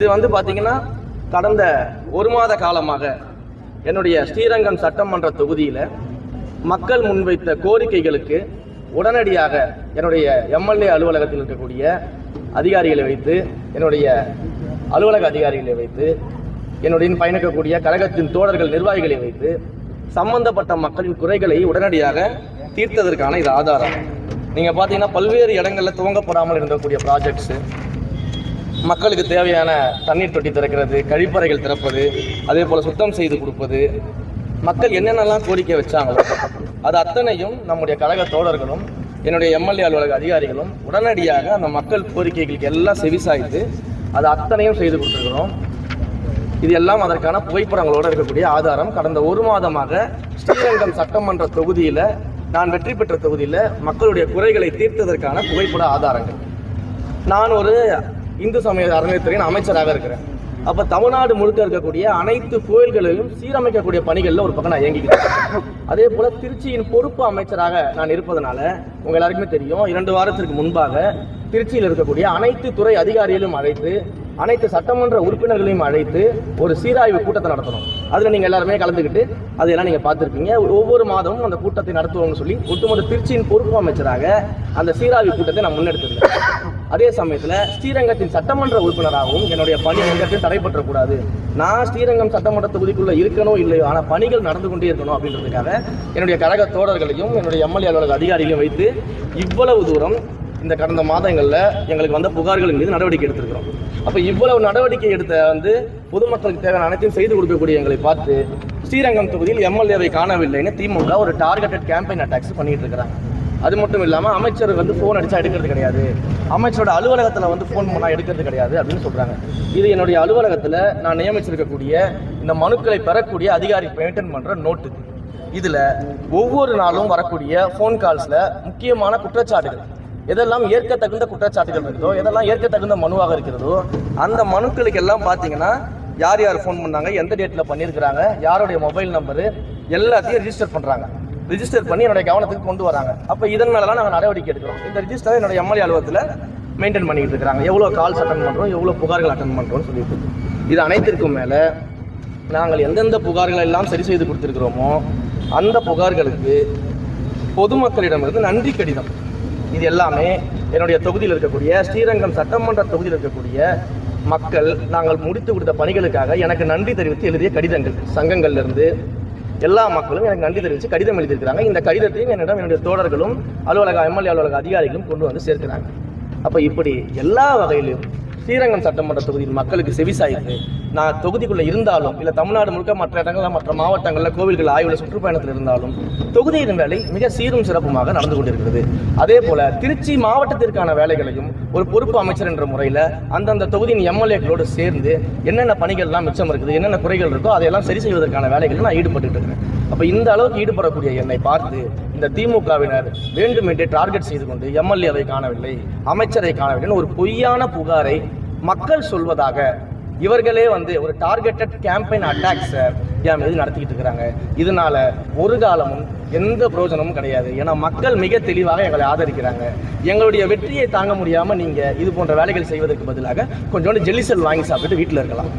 இது வந்து பார்த்தீங்கன்னா கடந்த ஒரு மாத காலமாக என்னுடைய ஸ்ரீரங்கம் சட்டமன்ற தொகுதியில் மக்கள் முன்வைத்த கோரிக்கைகளுக்கு உடனடியாக என்னுடைய எம்எல்ஏ அலுவலகத்தில் இருக்கக்கூடிய அதிகாரிகளை வைத்து, என்னுடைய அலுவலக அதிகாரிகளை வைத்து, என்னுடைய பயணிக்கக்கூடிய கழகத்தின் தோழர்கள் நிர்வாகிகளை வைத்து சம்பந்தப்பட்ட மக்களின் குறைகளை உடனடியாக தீர்த்ததற்கான இது ஆதாரம். நீங்கள் பார்த்தீங்கன்னா பல்வேறு இடங்களில் துவங்கப்படாமல் இருக்கக்கூடிய ப்ராஜெக்ட்ஸு, மக்களுக்கு தேவையான தண்ணீர் தொட்டி திறக்கிறது, கழிப்பறைகள் திறப்பது, அதே போல் சுத்தம் செய்து கொடுப்பது, மக்கள் என்னென்னலாம் கோரிக்கை வச்சாங்களோ அது அத்தனையும் நம்முடைய கழக தோழர்களும் என்னுடைய எம்எல்ஏ அலுவலக அதிகாரிகளும் உடனடியாக அந்த மக்கள் கோரிக்கைகளுக்கு எல்லாம் செவிசாய்த்து அது அத்தனையும் செய்து கொடுத்துருக்கிறோம். இது எல்லாம் அதற்கான புகைப்படங்களோடு இருக்கக்கூடிய ஆதாரம். கடந்த ஒரு மாதமாக ஸ்ரீரங்கம் சட்டமன்ற தொகுதியில், நான் வெற்றி பெற்ற தொகுதியில் மக்களுடைய குறைகளை தீர்த்ததற்கான புகைப்பட ஆதாரங்கள். நான் ஒரு இந்து சமய அறநிலையத்துறையின் அமைச்சராக இருக்கிறேன். அப்போ தமிழ்நாடு முழுக்க இருக்கக்கூடிய அனைத்து கோயில்களையும் சீரமைக்கக்கூடிய பணிகளில் ஒரு பக்கம் நான் இயங்கிக்கிறேன். அதே போல் திருச்சியின் பொறுப்பு அமைச்சராக நான் இருப்பதனால உங்கள் எல்லாருக்குமே தெரியும், 2 வாரத்திற்கு முன்பாக திருச்சியில் இருக்கக்கூடிய அனைத்து துறை அதிகாரிகளையும் அழைத்து, அனைத்து சட்டமன்ற உறுப்பினர்களையும் அழைத்து ஒரு சீராய்வு கூட்டத்தை நடத்தணும். அதில் நீங்கள் எல்லாருமே கலந்துக்கிட்டு அதையெல்லாம் நீங்கள் பார்த்துருப்பீங்க. ஒவ்வொரு மாதமும் அந்த கூட்டத்தை நடத்துவோம்னு சொல்லி ஒட்டுமொத்த திருச்சியின் பொறுப்பு அமைச்சராக அந்த சீராய்வு கூட்டத்தை நான் முன்னெடுத்திருந்தேன். அதே சமயத்தில் ஸ்ரீரங்கத்தின் சட்டமன்ற உறுப்பினராகவும் என்னுடைய பணி எங்கத்தையும் தடைபற்றக்கூடாது, நான் ஸ்ரீரங்கம் சட்டமன்ற தொகுதிக்குள்ளே இருக்கணும் இல்லையோ, ஆனால் பணிகள் நடந்து கொண்டே இருக்கணும் அப்படின்றதுக்காக என்னுடைய கழக தோழர்களையும் என்னுடைய எம்எல்ஏ அலுவலக அதிகாரிகளையும் வைத்து இவ்வளவு தூரம் இந்த கடந்த மாதங்களில் எங்களுக்கு வந்த புகார்களின் மீது நடவடிக்கை எடுத்திருக்கிறோம். அப்போ இவ்வளவு நடவடிக்கை எடுத்த பொதுமக்களுக்கு தேவையான அனைத்தையும் செய்து கொடுக்கக்கூடிய எங்களை பார்த்து ஸ்ரீரங்கம் தொகுதியில் எம்எல்ஏவை காணவில்லைன்னு திமுக ஒரு டார்கெட்டட் கேம்பெயின் அட்டாக்ஸ் பண்ணிட்டு இருக்கிறாங்க. அது மட்டும் இல்லாமல் அமைச்சர் ஃபோன் அடித்தா எடுக்கிறது கிடையாது, அமைச்சரோட அலுவலகத்தில் ஃபோன் பண்ணால் எடுக்கிறது கிடையாது அப்படின்னு சொல்கிறாங்க. இது என்னுடைய அலுவலகத்தில் நான் நியமிச்சிருக்கக்கூடிய இந்த மனுக்களை பெறக்கூடிய அதிகாரி மெயின்டைன் பண்ணுற நோட்டு. இதில் ஒவ்வொரு நாளும் வரக்கூடிய ஃபோன் கால்ஸில் முக்கியமான குற்றச்சாட்டுகள், எதெல்லாம் ஏற்கத்தகுந்த குற்றச்சாட்டுகள் இருக்கிறதோ, எதெல்லாம் ஏற்கத்தகுந்த மனுவாக இருக்கிறதோ, அந்த மனுக்களுக்கு எல்லாம் பார்த்தீங்கன்னா யார் யார் ஃபோன் பண்ணாங்க, எந்த டேட்டில் பண்ணியிருக்கிறாங்க, யாருடைய மொபைல் நம்பரு எல்லாத்தையும் ரிஜிஸ்டர் பண்ணுறாங்க. ரிஜிஸ்டர் பண்ணி என்னுடைய கவனத்துக்கு கொண்டு வராங்க. அப்போ இதன் மேலாம் நாங்கள் நடவடிக்கை எடுக்கிறோம். இந்த ரிஜிஸ்டரை என்னுடைய எம்எல்ஏ அலுவலகத்தில் மெயின்டைன் பண்ணிக்கிட்டு இருக்கிறாங்க. எவ்வளோ கால்ஸ் அட்டன் பண்ணுறோம், எவ்வளோ புகார்கள் அட்டன் பண்ணுறோம்னு சொல்லிட்டு, இது அனைத்திற்கும் மேலே நாங்கள் எந்தெந்த புகார்கள் எல்லாம் சரி செய்து கொடுத்துருக்கிறோமோ அந்த புகார்களுக்கு பொதுமக்களிடமிருந்து நன்றி கடிதம், இது எல்லாமே என்னுடைய தொகுதியில் இருக்கக்கூடிய ஸ்ரீரங்கம் சட்டமன்ற தொகுதியில் இருக்கக்கூடிய மக்கள் நாங்கள் முடித்து கொடுத்த பணிகளுக்காக எனக்கு நன்றி தெரிவித்து எழுதிய கடிதங்கள், சங்கங்கள்லேருந்து எல்லா மக்களும் எனக்கு நன்றி தெரிவித்து கடிதம் எழுதியிருக்கிறாங்க. இந்த கடிதத்தையும் என்னுடைய தோழர்களும் எம்எல்ஏ அலுவலக அதிகாரிகளும் கொண்டு வந்து சேர்க்கிறாங்க. அப்போ இப்படி எல்லா வகையிலும் ஸ்ரீரங்கம் சட்டமன்ற தொகுதியில் மக்களுக்கு செவிசாய்த்து, நான் தொகுதிக்குள்ளே இருந்தாலும் இல்லை தமிழ்நாடு முழுக்க மற்ற இடங்களில் மற்ற மாவட்டங்களில் கோவில்கள் ஆய்வில் சுற்றுப்பயணத்தில் இருந்தாலும் தொகுதியின் வேலை மிக சீரும் சிறப்புமாக நடந்து கொண்டிருக்கிறது. அதே போல் திருச்சி மாவட்டத்திற்கான வேலைகளையும் ஒரு பொறுப்பு அமைச்சர் என்ற முறையில் அந்தந்த தொகுதியின் எம்எல்ஏக்களோடு சேர்ந்து என்னென்ன பணிகள்லாம் மிச்சம் இருக்குது, என்னென்ன குறைகள் இருக்கோ அதையெல்லாம் சரி செய்வதற்கான வேலைகளில் நான் ஈடுபட்டு இருக்கிறேன். அப்போ இந்த அளவுக்கு ஈடுபடக்கூடிய என்னை பார்த்து இந்த திமுகவினர் வேண்டுமென்றே டார்கெட் செய்து கொண்டு எம்எல்ஏவை காணவில்லை, அமைச்சரை காணவில்லைன்னு ஒரு பொய்யான புகாரை மக்கள் சொல்வதாக இவர்களே ஒரு டார்கெட்டட் கேம்பெயின் அட்டாக்ஸை என் மீது நடத்திக்கிட்டு இருக்கிறாங்க. இதனால ஒரு காலமும் எந்த பிரயோஜனமும் கிடையாது. ஏன்னா மக்கள் மிக தெளிவாக எங்களை ஆதரிக்கிறாங்க. எங்களுடைய வெற்றியை தாங்க முடியாமல் நீங்கள் இது போன்ற வேலைகள் செய்வதற்கு பதிலாக கொஞ்சோண்டு ஜெல்லிசல் வாங்கி சாப்பிட்டு வீட்டில் இருக்கலாம்.